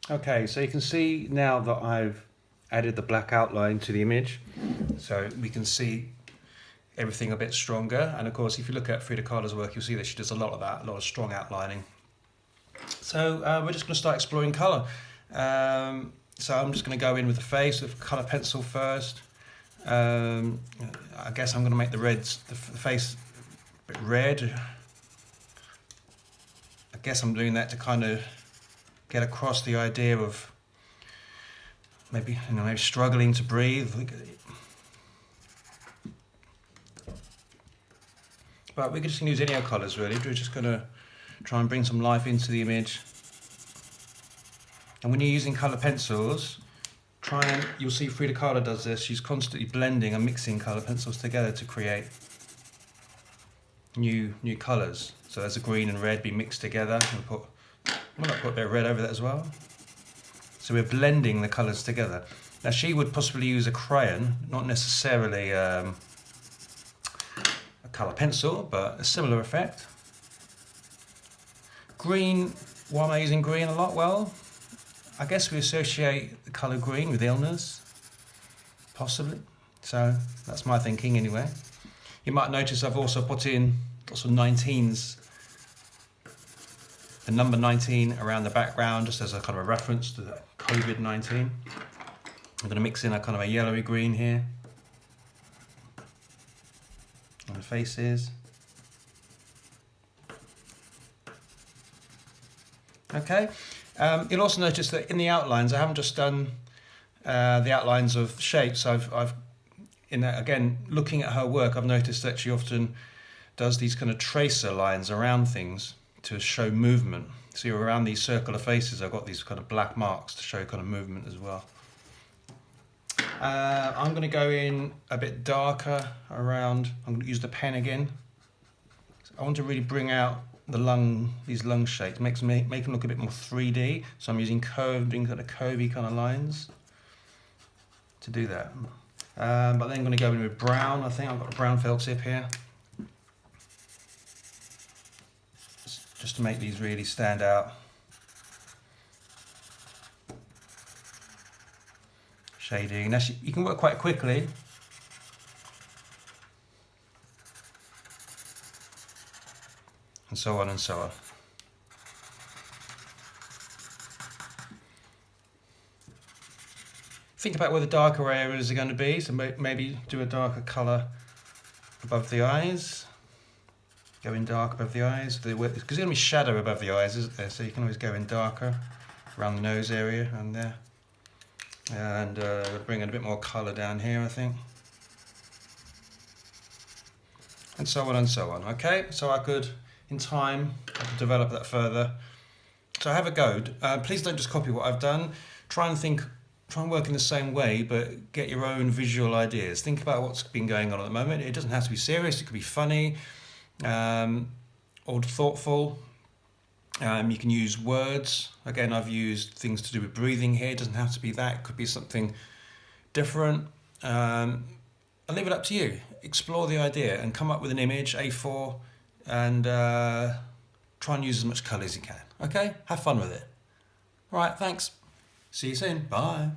Okay, so you can see now that I've added the black outline to the image, so we can see everything a bit stronger. And of course, if you look at Frida Kahlo's work, you'll see that she does a lot of that, a lot of strong outlining. So we're just going to start exploring colour. So I'm just going to go in with the face with colour pencil first. I guess I'm going to make the face a bit red. I guess I'm doing that to kind of get across the idea of maybe struggling to breathe. But we can just use any of colours really. We're just going to try and bring some life into the image. And when you're using colour pencils, you'll see Frida Kahlo does this. She's constantly blending and mixing colour pencils together to create new colours. So there's a green and red be mixed together. Why not put a bit of red over that as well? So we're blending the colours together. Now she would possibly use a crayon, not necessarily a colour pencil, but a similar effect. Green, why am I using green a lot? Well, I guess we associate the colour green with illness, possibly. So that's my thinking anyway. You might notice I've also put in lots of 19s, the number 19 around the background, just as a kind of a reference to the COVID-19. I'm going to mix in a kind of a yellowy green here on the faces. Okay, you'll also notice that in the outlines, I haven't just done the outlines of shapes. Again, looking at her work, I've noticed that she often does these kind of tracer lines around things to show movement. See, around these circular faces, I've got these kind of black marks to show kind of movement as well. I'm going to go in a bit darker around. I'm going to use the pen again. I want to really bring out these lung shapes, make them look a bit more 3D. So I'm using doing kind of curvy kind of lines to do that. But then I'm going to go in with brown. I think I've got a brown felt tip here, just to make these really stand out. Shading. Now you can work quite quickly. And so on and so on. Think about where the darker areas are going to be, so maybe do a darker colour above the eyes. Go in dark above the eyes, because there's going to be shadow above the eyes, isn't there? So you can always go in darker around the nose area and there. And bring in a bit more colour down here, I think. And so on and so on. Okay, so I could, in time, develop that further. So have a go. Please don't just copy what I've done. Try and work in the same way, but get your own visual ideas. Think about what's been going on at the moment. It doesn't have to be serious, it could be funny, or thoughtful. You can use words. Again, I've used things to do with breathing here. It doesn't have to be that. It could be something different. I'll leave it up to you. Explore the idea and come up with an image, A4, and try and use as much colour as you can. Okay? Have fun with it. All right, thanks. See you soon. Bye.